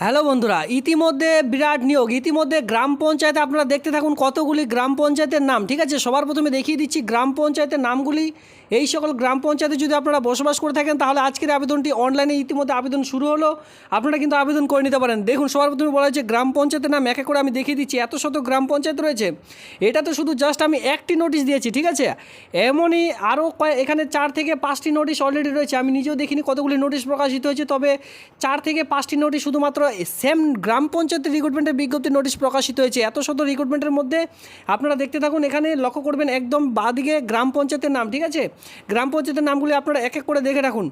Hello বন্ধুরা, ইতিমধ্যে বিরাট নিয়োগ। ইতিমধ্যে গ্রাম পঞ্চায়েতে আপনারা দেখতে থাকুন কতগুলি গ্রাম পঞ্চায়েতের নাম। ঠিক আছে, সবার প্রথমে দেখিয়ে দিচ্ছি গ্রাম পঞ্চায়েতের নামগুলি। এই সকল গ্রাম পঞ্চায়েতে যদি আপনারা বসবাস করে থাকেন তাহলে আজকের আবেদনটি অনলাইনে ইতিমধ্যে আবেদন শুরু হলো। আপনারা কিন্তু আবেদন করে নিতে পারেন। দেখুন, সবার প্রথমে বলা হয়েছে গ্রাম পঞ্চায়েতের নাম। এক এক করে আমি দেখিয়ে দিচ্ছি, এত শত গ্রাম পঞ্চায়েত রয়েছে। এটা তো শুধু জাস্ট আমি একটি নোটিশ দিয়েছি, ঠিক আছে। এমনই আরও এখানে 4 থেকে 5টি নোটিশ অলরেডি রয়েছে। আমি নিজেও দেখিনি কতগুলি নোটিশ প্রকাশিত হয়েছে, তবে 4 থেকে 5টি নোটিশ শুধুমাত্র সেম গ্রাম পঞ্চায়েতের রিক্রুটমেন্টের বিজ্ঞপ্তি নোটিশ প্রকাশিত হয়েছে। এত শত রিক্রুটমেন্টের মধ্যে আপনারা দেখতে থাকুন। এখানে লক্ষ্য করবেন একদম বাঁদিকে গ্রাম পঞ্চায়েতের নাম, ঠিক আছে। গ্রাম পঞ্চায়েতের নামগুলি আপনারা এক এক করে দেখে রাখুন।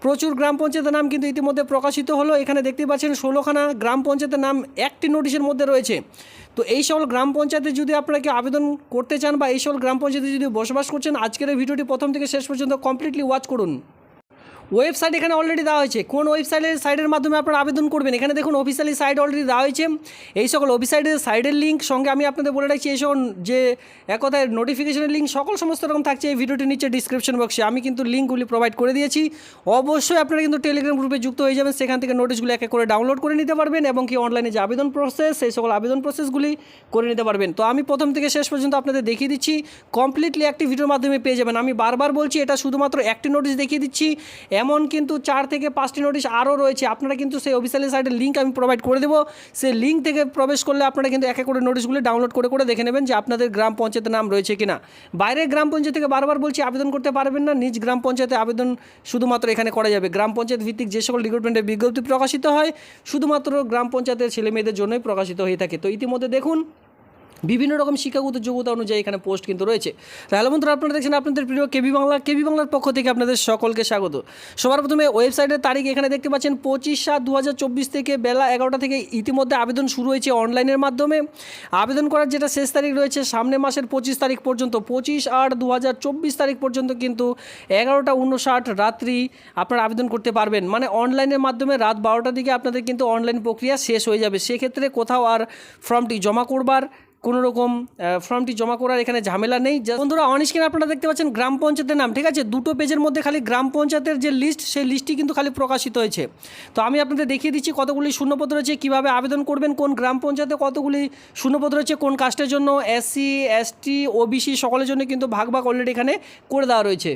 প্রচুর গ্রাম পঞ্চায়েতের নাম কিন্তু ইতিমধ্যে প্রকাশিত হলো। এখানে দেখতে পাচ্ছেন 16খানা গ্রাম পঞ্চায়েতের নাম একটি নোটিশের মধ্যে রয়েছে। তো এই সকল গ্রাম পঞ্চায়েতে যদি আপনারা কি আবেদন করতে চান বা এই সকল গ্রাম পঞ্চায়েতে যদি বসবাস করছেন, আজকের এই ভিডিওটি প্রথম থেকে শেষ পর্যন্ত কমপ্লিটলি ওয়াচ করুন। ওয়েবসাইট এখানে অলরেডি দেওয়া হয়েছে। কোন সাইটের মাধ্যমে আপনারা আবেদন করবেন, এখানে দেখুন অফিসিয়ালি সাইট অলরেডি দেওয়া হয়েছে। এই সকল অফিসিয়ালের সাইটের লিঙ্ক সঙ্গে আমি আপনাদের বলে রাখছি, এই সকল যে এক কথায় নোটিফিকেশনের লিঙ্ক সমস্ত রকম থাকছে এই ভিডিওটির নিচে ডিসক্রিপশন বক্সে। আমি কিন্তু লিঙ্কগুলি প্রোভাইড করে দিয়েছি। অবশ্যই আপনারা কিন্তু টেলিগ্রাম গ্রুপে যুক্ত হয়ে যাবেন, সেখান থেকে নোটিশগুলি এক এক করে ডাউনলোড করে নিতে পারবেন এবং কি অনলাইনে যে আবেদন প্রসেস সেই সকল আবেদন প্রসেসগুলি করে নিতে পারবেন। তো আমি প্রথম থেকে শেষ পর্যন্ত আপনাদের দেখিয়ে দিচ্ছি, কমপ্লিটলি একটি ভিডিওর মাধ্যমে পেয়ে যাবেন। আমি বারবার বলছি, এটা শুধুমাত্র একটি নোটিশ দেখিয়ে দিচ্ছি, এমন কিন্তু 4 থেকে 5টি নোটিশ আরও রয়েছে। আপনারা কিন্তু সেই অফিসিয়াল সাইটের লিঙ্ক আমি প্রোভাইড করে দেবো। সেই লিঙ্ক থেকে প্রবেশ করলে আপনারা কিন্তু এক এক করে নোটিশগুলি ডাউনলোড করে করে দেখে নেবেন যে আপনাদের গ্রাম পঞ্চায়েতের নাম রয়েছে কিনা। বাইরের গ্রাম পঞ্চায়েত থেকে বারবার বলছি আবেদন করতে পারবেন না। নিজ গ্রাম পঞ্চায়েতে আবেদন শুধুমাত্র এখানে করা যাবে। গ্রাম পঞ্চায়েত ভিত্তিক যে সকল রিক্রুটমেন্টের বিজ্ঞপ্তি প্রকাশিত হয় শুধুমাত্র গ্রাম পঞ্চায়েতের ছেলে মেয়েদের জন্যই প্রকাশিত হয়ে থাকে। তো ইতিমধ্যে দেখুন বিভিন্ন রকম শিক্ষাগত যোগ্যতা অনুযায়ী এখানে পোস্ট কিন্তু রয়েছে। তাহলে বন্ধুরা, আপনারা দেখছেন আপনাদের প্রিয় কেবি বাংলার পক্ষ থেকে আপনাদের সকলকে স্বাগত। সবার প্রথমে ওয়েবসাইটের তারিখ এখানে দেখতে পাচ্ছেন 25/7/2024 থেকে বেলা 11টা থেকে ইতিমধ্যে আবেদন শুরু হয়েছে অনলাইনের মাধ্যমে। আবেদন করার যেটা শেষ তারিখ রয়েছে সামনে মাসের 25 তারিখ পর্যন্ত, 25/8/2024 তারিখ পর্যন্ত কিন্তু 11টা 59 রাত্রি আপনারা আবেদন করতে পারবেন। মানে অনলাইনের মাধ্যমে রাত 12টার দিকে আপনাদের কিন্তু অনলাইন প্রক্রিয়া শেষ হয়ে যাবে। সেক্ষেত্রে কোথাও আর ফর্মটি জমা করবার কোনো রকম ফর্মটি জমা করার এখানে ঝামেলা নেই। বন্ধুরা, অন স্ক্রিনে আপনারা দেখতে পাচ্ছেন গ্রাম পঞ্চায়েতের নাম, ঠিক আছে। দুটো পেজের মধ্যে খালি গ্রাম পঞ্চায়েতের যে লিস্ট সেই লিস্টটি কিন্তু খালি প্রকাশিত হয়েছে। তো আমি আপনাদের দেখিয়ে দিচ্ছি কতগুলি শূন্যপদ রয়েছে, কীভাবে আবেদন করবেন, কোন গ্রাম পঞ্চায়েতে কতগুলি শূন্যপদ রয়েছে, কোন কাস্টের জন্য, SC ST OBC সকলের জন্য কিন্তু ভাগ ভাগ অলরেডি এখানে করে দেওয়া রয়েছে।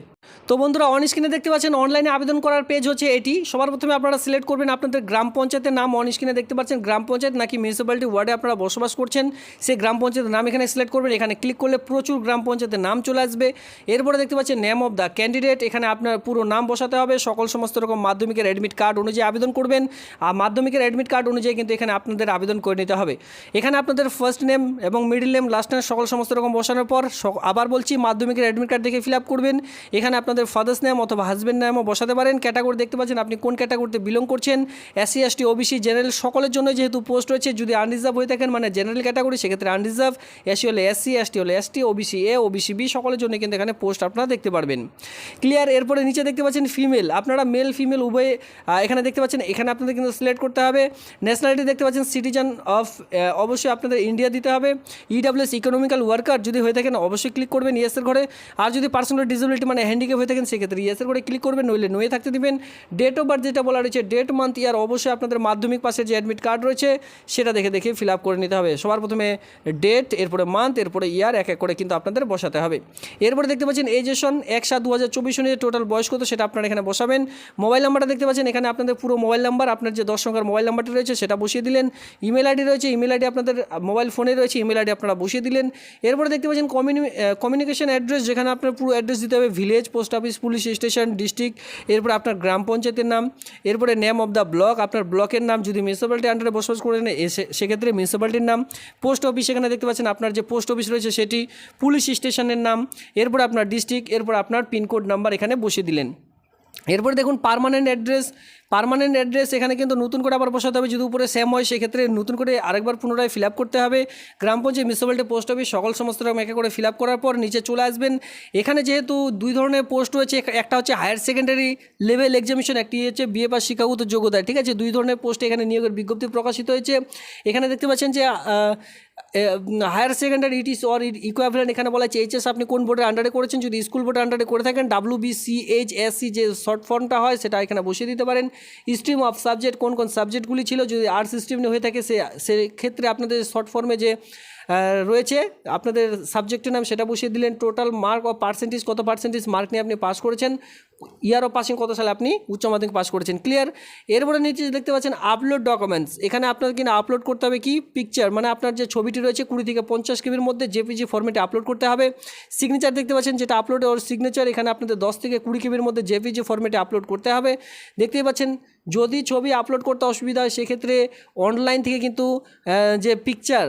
তো বন্ধুরা, অন স্ক্রিনে দেখতে পাচ্ছেন অনলাইনে আবেদন করার পেজ হচ্ছে এটি। সবার প্রথমে আপনারা সিলেক্ট করবেন আপনাদের গ্রাম পঞ্চায়েতের নাম। অন স্ক্রিনে দেখতে পাচ্ছেন গ্রাম পঞ্চায়েত নাকি মিউনিসিপ্যালিটি ওয়ার্ডে আপনারা বসবাস করছেন সেই গ্রাম পঞ্চায়েতের নাম এখানে সিলেক্ট করবেন। এখানে ক্লিক করলে প্রচুর গ্রাম পঞ্চায়েতের নাম চলে আসবে। এরপরে দেখতে পাচ্ছেন নেম অফ দ্য ক্যান্ডিডেট, এখানে আপনার পুরো নাম বসাতে হবে। সমস্ত রকম মাধ্যমিকের অ্যাডমিট কার্ড অনুযায়ী আবেদন করবেন। আর মাধ্যমিকের অ্যাডমিট কার্ড অনুযায়ী কিন্তু এখানে আপনাদের আবেদন করে নিতে হবে। এখানে আপনাদের ফার্স্ট নেম এবং মিডল নেম লাস্ট নেম সমস্ত রকম বসানোর পর আবার বলছি মাধ্যমিকের অ্যাডমিট কার্ড দেখে ফিল আপ করবেন। এখানে আপনাদের ফাদার্স নেম অথবা হাজব্যান্ড নেমও বসাতে পারেন। ক্যাটাগরি দেখতে পাচ্ছেন আপনি কোন ক্যাটাগরিতে বিলং করছেন। SC ST OBC জেনারেল সকলের জন্য যেহেতু পোস্ট রয়েছে, যদি আনরিজার্ভ হয়ে থাকেন মানে জেনারেল ক্যাটাগরি সেক্ষেত্রে আনরিজার্ভ, SC হলে SC ST হলে ST OBC A OBC B সকলের জন্য কিন্তু এখানে পোস্ট আপনারা দেখতে পারবেন। ক্লিয়ার। এরপরে নিচে দেখতে পাচ্ছেন ফিমেল, আপনারা মেল ফিমেল উভয়ে এখানে দেখতে পাচ্ছেন। এখানে আপনাদের কিন্তু সিলেক্ট করতে হবে। ন্যাশনালিটি দেখতে পাচ্ছেন সিটিজেন অফ, অবশ্যই আপনাদের ইন্ডিয়া দিতে হবে। EWS ইকোনমিক্যাল ওয়ার্কার যদি হয়ে থাকেন অবশ্যই ক্লিক করবেন ইয়েসের ঘরে। আর যদি পার্সোনাল ডিসেবিলিটি মানে হ্যান্ডিক্যাপ হয়ে থাকেন সেক্ষেত্রে ইয়েসের ঘরে ক্লিক করবেন, নইলে নয়ে থাকতে দিবেন। ডেট অফ বার্থ যেটা বলা রয়েছে ডেট মান্থ ইয়ার অবশ্যই আপনাদের মাধ্যমিক পাশের যে অ্যাডমিট কার্ড রয়েছে সেটা দেখে দেখে ফিল আপ করে নিতে হবে। সবার প্রথমে ডেট, এরপরে মান্থ, এরপরে ইয়ার এক এক করে কিন্তু আপনাদের বসাতে হবে। এরপরে দেখতে পাচ্ছেন এজেশন 1/7/2024 অনুযায়ী টোটাল বয়স কত সেটা আপনারা এখানে বসাবেন। মোবাইল নাম্বারটা দেখতে পাচ্ছেন এখানে আপনাদের পুরো মোবাইল নাম্বার, আপনার যে 10 সংখ্যার মোবাইল নাম্বারটি রয়েছে সেটা বসিয়ে দিলেন। ইমেল আইডি রয়েছে, ইমেল আইডি আপনাদের মোবাইল ফোনে রয়েছে, ইমেল আইডি আপনারা বসিয়ে দিলেন। এরপরে দেখতে পাচ্ছেন কমিউনিকেশন অ্যাড্রেস, যেখানে আপনার পুরো অ্যাড্রেস দিতে হবে, village, post office, police station, district, এরপরে আপনার গ্রাম পঞ্চায়েতের নাম, এরপরে নেম অফ দ্য ব্লক, আপনার ব্লকের নাম, যদি মিউনিসিপ্যালিটি আন্ডারে বসবাস করেন সেক্ষেত্রে মিউনিসিপ্যালিটির নাম, পোস্ট অফিস এখানে দেখতে পাচ্ছেন আপনার যে পোস্ট অফিস রয়েছে সেটি, পুলিশ স্টেশনের নাম, এরপর আপনার ডিস্ট্রিক্ট, এরপর আপনার পিনকোড নাম্বার এখানে বসিয়ে দিলেন। এরপরে দেখুন পার্মানেন্ট অ্যাড্রেস এখানে কিন্তু নতুন করে আবার বসাতে হবে। যদি উপরে সেম হয় সেক্ষেত্রে নতুন করে আরেকবার পুনরায় ফিল আপ করতে হবে। গ্রাম পঞ্চায়েত, মিউনিসিপ্যালিটি, পোস্ট অফিস সমস্ত রকম একে করে ফিল আপ করার পর নিচে চলে আসবেন। এখানে যেহেতু দুই ধরনের পোস্ট রয়েছে, একটা হচ্ছে হায়ার সেকেন্ডারি লেভেল এক্সামিনেশন, একটি হচ্ছে BA পাস শিক্ষাগত যোগ্যতা, ঠিক আছে। দুই ধরনের পোস্টে এখানে নিয়োগের বিজ্ঞপ্তি প্রকাশিত হয়েছে। এখানে দেখতে পাচ্ছেন যে হায়ার সেকেন্ডারি ইটিস অর ইকুইভ্যালেন্ট, এখানে বলা হচ্ছে HS আপনি কোন বোর্ডের আন্ডারে করেছেন। যদি স্কুল বোর্ডের আন্ডারে করে থাকেন WBCHSC যে শর্ট ফর্মটা হয় সেটা এখানে বসিয়ে দিতে পারেন। স্ট্রিম অফ সাবজেক্ট কোন কোন সাবজেক্টগুলি ছিল, যদি আর্টস স্ট্রিম হয়ে থাকে সেক্ষেত্রে আপনাদের শর্ট ফর্মে যে রয়েছে আপনাদের সাবজেক্টের নাম সেটা বসিয়ে দিলেন, টোটাল মার্ক ও পার্সেন্টেজ কত পার্সেন্টেজ মার্ক নিয়ে আপনি পাস করেছেন, ইয়ার অফ পাসিং কত সালে আপনি উচ্চ মাধ্যমিক পাস করেছেন, ক্লিয়ার। এরপরে নিচে দেখতে পাচ্ছেন আপলোড ডকুমেন্টস, এখানে আপনাকে কিন্তু আপলোড করতে হবে কি পিকচার, মানে আপনার যে ছবিটি রয়েছে 20 থেকে 50 কেবির মধ্যে জেপিজি ফরম্যাটে আপলোড করতে হবে। সিগনেচার দেখতে পাচ্ছেন যেটা আপলোড ওর সিগনেচার, এখানে আপনাদের 10 থেকে 20 কেবির মধ্যে জেপিজি ফরম্যাটে আপলোড করতে হবে। দেখতেই পাচ্ছেন যদি ছবি আপলোড করতে অসুবিধা হয় সেক্ষেত্রে অনলাইন থেকে কিন্তু যে পিকচার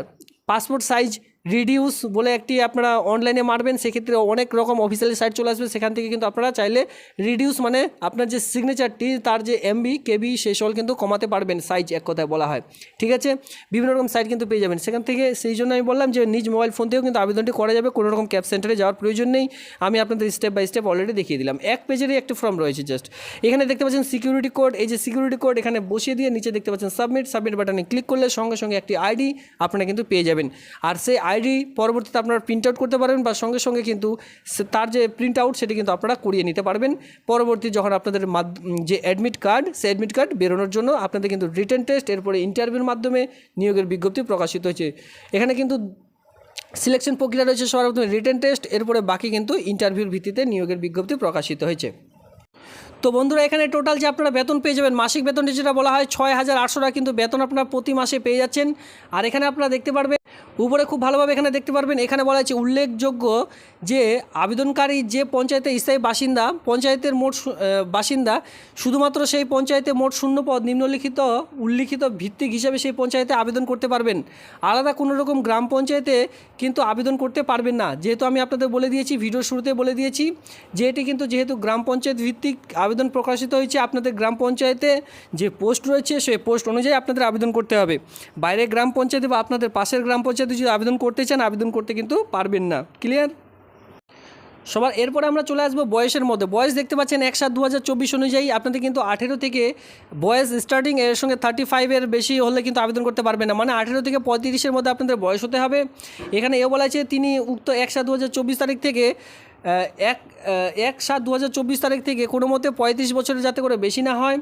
পাসপোর্ট সাইজ রিডিউস বলে একটি আপনারা অনলাইনে মারবেন, সেক্ষেত্রে অনেক রকম অফিসিয়ালি সাইট চলে আসবে, সেখান থেকে কিন্তু আপনারা চাইলে রিডিউস মানে আপনার যে সিগনেচারটি তার যে এমবি কেবি সেই সকল কিন্তু কমাতে পারবেন, সাইজ এক কথায় বলা হয়, ঠিক আছে। বিভিন্ন রকম সাইট কিন্তু পেয়ে যাবেন সেখান থেকে, সেই জন্য আমি বললাম যে নিজ মোবাইল ফোন থেকেও কিন্তু আবেদনটি করা যাবে, কোনো রকম ক্যাব সেন্টারে যাওয়ার প্রয়োজন নেই। আমি আপনাদের স্টেপ বাই স্টেপ অলরেডি দেখিয়ে দিলাম, এক পেজেরই একটি ফর্ম রয়েছে জাস্ট। এখানে দেখতে পাচ্ছেন সিকিউরিটি কোড, এই যে সিকিউরিটি কোড এখানে বসিয়ে দিয়ে নিচে দেখতে পাচ্ছেন সাবমিট বাটনে ক্লিক করলে সঙ্গে সঙ্গে একটি আইডি আপনারা কিন্তু পেয়ে যাবেন, আর সেই আইডি পরবর্তীতে আপনারা প্রিন্ট আউট করতে পারবেন বা সঙ্গে সঙ্গে কিন্তু তার যে প্রিন্ট আউট সেটি কিন্তু আপনারা করিয়ে নিতে পারবেন। পরবর্তী যখন আপনাদের যে অ্যাডমিট কার্ড সেই অ্যাডমিট কার্ড বেরোনোর জন্য আপনাদের কিন্তু রিটেন টেস্ট এরপরে ইন্টারভিউর মাধ্যমে নিয়োগের বিজ্ঞপ্তি প্রকাশিত হয়েছে। এখানে কিন্তু সিলেকশন প্রক্রিয়া রয়েছে সবার প্রথমে রিটেন টেস্ট, এরপরে বাকি কিন্তু ইন্টারভিউর ভিত্তিতে নিয়োগের বিজ্ঞপ্তি প্রকাশিত হয়েছে। তো বন্ধুরা এখানে টোটাল যে আপনারা বেতন পেয়ে যাবেন, মাসিক বেতনটি যেটা বলা হয় 6,800 টাকা কিন্তু বেতন আপনারা প্রতি মাসে পেয়ে যাচ্ছেন। আর এখানে আপনারা দেখতে পারবেন উপরে খুব ভালোভাবে এখানে দেখতে পারবেন, এখানে বলা হয়েছে উল্লেখযোগ্য যে আবেদনকারী যে পঞ্চায়েতের স্থায়ী বাসিন্দা, পঞ্চায়েতের মোট বাসিন্দা শুধুমাত্র সেই পঞ্চায়েতে মোট শূন্য পদ নিম্নলিখিত উল্লিখিত ভিত্তিক হিসাবে সেই পঞ্চায়েতে আবেদন করতে পারবেন, আলাদা কোনো রকম গ্রাম পঞ্চায়েতে কিন্তু আবেদন করতে পারবেন না। যেহেতু আমি আপনাদের বলে দিয়েছি, ভিডিওর শুরুতে বলে দিয়েছি যে এটি কিন্তু যেহেতু গ্রাম পঞ্চায়েত ভিত্তিক আবেদন প্রকাশিত হয়েছে, আপনাদের গ্রাম পঞ্চায়েতে যে পোস্ট রয়েছে সেই পোস্ট অনুযায়ী আপনাদের আবেদন করতে হবে। বাইরে গ্রাম পঞ্চায়েতে বা আপনাদের পাশের গ্রাম পঞ্চায়েতে যদি আবেদন করতে চান আবেদন করতে কিন্তু পারবেন না, ক্লিয়ার সবার। এরপরে আমরা চলে আসবো বয়সের মধ্যে। বয়স দেখতে পাচ্ছেন 1/7/2024 অনুযায়ী আপনাদের কিন্তু 18 থেকে বয়স স্টার্টিং, এর সঙ্গে 35-এর বেশি হলে কিন্তু আবেদন করতে পারবেন না, মানে 18 থেকে 35-এর মধ্যে আপনাদের বয়স হতে হবে। এখানে এও বলা আছে তিনি উক্ত 1/7/2024 তারিখ থেকে 1/7/2024 তারিখ থেকে কোনো মতে 35 বছরের যাতে করে বেশি না হয়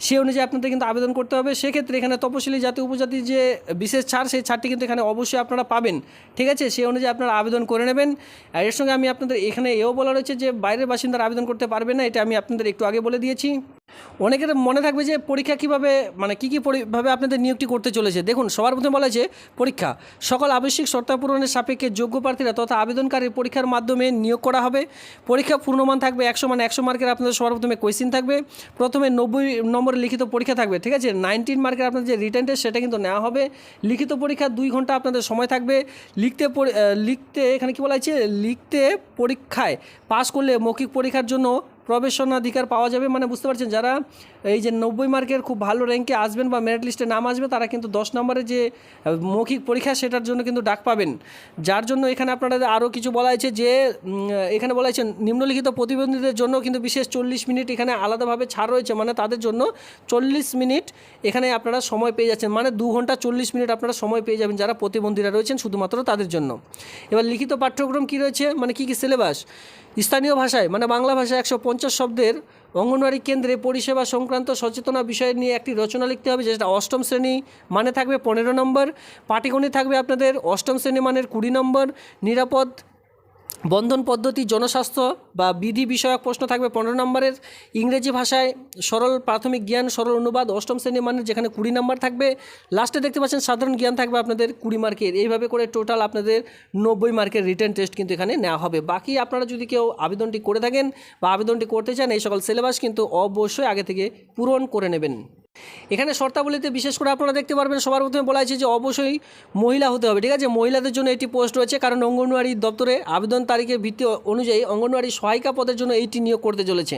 সে অনুযায়ী আপনাদের কিন্তু আবেদন করতে হবে। সেক্ষেত্রে এখানে তপশিলি জাতি উপজাতির যে বিশেষ ছাড় সেই ছাড়টি কিন্তু এখানে অবশ্যই আপনারা পাবেন, ঠিক আছে, সেই অনুযায়ী আপনারা আবেদন করে নেবেন। আর এর সঙ্গে আমি আপনাদের এখানে এও বলা রয়েছে যে বাইরের বাসিন্দারা আবেদন করতে পারবেন না, এটা আমি আপনাদের একটু আগে বলে দিয়েছি। অনেকের মনে থাকবে যে পরীক্ষা কীভাবে মানে কী ভাবে আপনাদের নিয়োগটি করতে চলেছে। দেখুন সবার প্রথমে বলা হয়েছে পরীক্ষা সকল আবশ্যিক শর্তাপূরণের সাপেক্ষে যোগ্য প্রার্থীরা তথা আবেদনকারীর পরীক্ষার মাধ্যমে নিয়োগ করা হবে। পরীক্ষা পূর্ণমান থাকবে 100, মানে 100 মার্কের আপনাদের সবার প্রথমে কোয়েশ্চেন থাকবে, প্রথমে 90 নম্বরের লিখিত পরীক্ষা থাকবে, ঠিক আছে। 19 মার্কের আপনাদের যে রিটেন টেস্ট সেটা কিন্তু নেওয়া হবে। লিখিত পরীক্ষা 2 ঘন্টা আপনাদের সময় থাকবে। লিখতে এখানে কী বলা হয়েছে, লিখতে পরীক্ষায় পাস করলে মৌখিক পরীক্ষার জন্য প্রবেশনাধিকার পাওয়া যাবে, মানে বুঝতে পারছেন যারা এই যে 90 মার্কের খুব ভালো র্যাঙ্কে আসবেন বা মেরিট লিস্টে নাম আসবে তারা কিন্তু 10 নম্বরের যে মৌখিক পরীক্ষা সেটার জন্য কিন্তু ডাক পাবেন। যার জন্য এখানে আপনারা আরও কিছু বলা হয়েছে যে এখানে বলা হয়েছে নিম্নলিখিত প্রতিবন্ধীদের জন্য কিন্তু বিশেষ 40 মিনিট এখানে আলাদাভাবে ছাড় রয়েছে, মানে তাদের জন্য 40 মিনিট এখানে আপনারা সময় পেয়ে যাচ্ছেন, মানে 2 ঘন্টা 40 মিনিট আপনারা সময় পেয়ে যাবেন যারা প্রতিবন্ধীরা রয়েছেন শুধুমাত্র তাদের জন্য। এবার লিখিত পাঠ্যক্রম কী রয়েছে, মানে কী সিলেবাস, স্থানীয় ভাষায় মানে বাংলা ভাষায় 150 শব্দের অঙ্গনওয়াড়ি কেন্দ্রে পরিষেবা সংক্রান্ত সচেতনা বিষয় নিয়ে একটি রচনা লিখতে হবে, যেটা 8ম শ্রেণী মানে থাকবে 15 নম্বর, পাটিগণিত থাকবে আপনাদের 8ম শ্রেণী মানের 20 নম্বর, নিরাপদ বন্ধন পদ্ধতি জনস্বাস্থ্য বা বিধি বিষয়ক প্রশ্ন থাকবে 15 নম্বরের, ইংরেজি ভাষায় সরল প্রাথমিক জ্ঞান সরল অনুবাদ 8ম শ্রেণী মানের যেখানে 20 নম্বর থাকবে। লাস্টে দেখতে পাচ্ছেন সাধারণ জ্ঞান থাকবে আপনাদের 20 মার্কের। এইভাবে করে টোটাল আপনাদের 90 মার্কের রিটেন টেস্ট কিন্তু এখানে নেওয়া হবে। বাকি আপনারা যদি কেউ আবেদনটি করে থাকেন বা আবেদনটি করতে চান এই সকল সিলেবাস কিন্তু অবশ্যই আগে থেকে পূরণ করে নেবেন। এখানে শর্তাবলীতে বিশেষ করে আপনারা দেখতে পারবেন সবার প্রথমে বলা হয়েছে যে অবশ্যই মহিলা হতে হবে, ঠিক আছে। মহিলাদের জন্য এটি পোস্ট রয়েছে কারণ অঙ্গনওয়াড়ি দপ্তরে আবেদন তারিখের ভিত্তি অনুযায়ী অঙ্গনওয়াড়ি সহায়িকা পদের জন্য এইটি নিয়োগ করতে চলেছে।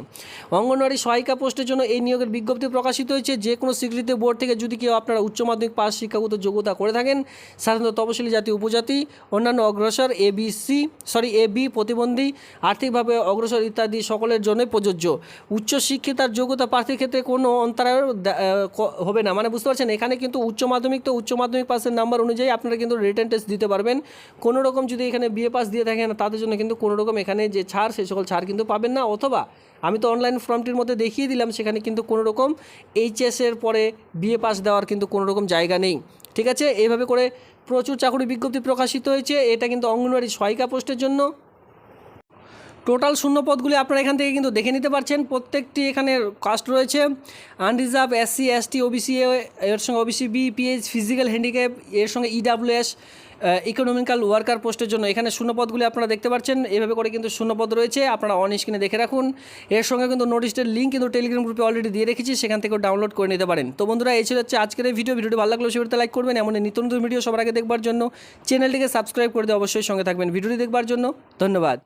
অঙ্গনওয়াড়ি সহায়িকা পোস্টের জন্য এই নিয়োগের বিজ্ঞপ্তি প্রকাশিত হয়েছে। যে কোনো স্বীকৃত বোর্ড থেকে যদি কেউ আপনারা উচ্চ মাধ্যমিক পাস শিক্ষাগত যোগ্যতা করে থাকেন, সাধারণত তপশিলি জাতি উপজাতি, অন্যান্য অগ্রসর এ বি প্রতিবন্ধী, আর্থিকভাবে অগ্রসর ইত্যাদি সকলের জন্যই প্রযোজ্য। উচ্চশিক্ষিতার যোগ্যতা প্রার্থীর ক্ষেত্রে কোনো অন্তরায়ের হবে না, মানে বুঝতে পারছেন। এখানে কিন্তু উচ্চ মাধ্যমিক, তো উচ্চ মাধ্যমিক পাসের নাম্বার অনুযায়ী আপনারা কিন্তু রিটেন টেস্ট দিতে পারবেন। কোনো রকম যদি এখানে বিএ পাস দিয়ে থাকেন তাদের জন্য কিন্তু কোনো রকম এখানে যে ছাড়, সেই সকল ছাড় কিন্তু পাবেন না। অথবা আমি তো অনলাইন ফর্মটির মধ্যে দেখিয়ে দিলাম, সেখানে কিন্তু কোনো রকম এইচএসের পরে বিএ পাস দেওয়ার কিন্তু কোনো রকম জায়গা নেই, ঠিক আছে। এইভাবে করে প্রচুর চাকরি বিজ্ঞপ্তি প্রকাশিত হয়েছে। এটা কিন্তু অঙ্গনওয়াড়ি সহায়িকা পোস্টের জন্য। টোটাল শূন্য পদগুলি আপনারা এখান থেকে কিন্তু দেখে নিতে পারছেন। প্রত্যেকটি এখানে কাস্ট রয়েছে, আনরিজার্ভ, এসসি, এসটি, ওবিসি, এর সঙ্গে OBC B, PH, physical handicap, এর সঙ্গে ইডাব্লিউএস, ইকোনমিক্যাল ওয়ার্কার পোস্টের জন্য এখানে শূন্যপদগুলি আপনারা দেখতে পাচ্ছেন। এভাবে করে কিন্তু শূন্যপদ রয়েছে, আপনারা অন স্ক্রিনে দেখে রাখুন। এর সঙ্গে কিন্তু নোটিশের লিঙ্ক কিন্তু টেলিগ্রাম গ্রুপে অলরেডি দিয়ে রেখেছি, সেখান থেকেও ডাউনলোড করে নিতে পারেন। তো বন্ধুরা, এই ছিল হচ্ছে আজকের এই ভিডিওটি ভালো লাগলে সেটা লাইক করবেন। এমন নিত্য নতুন ভিডিও সবার আগে দেখবার জন্য চ্যানেলটিকে সাবস্ক্রাইব করে দিয়ে অবশ্যই সঙ্গে থাকবেন। ভিডিওটি দেখবার জন্য ধন্যবাদ।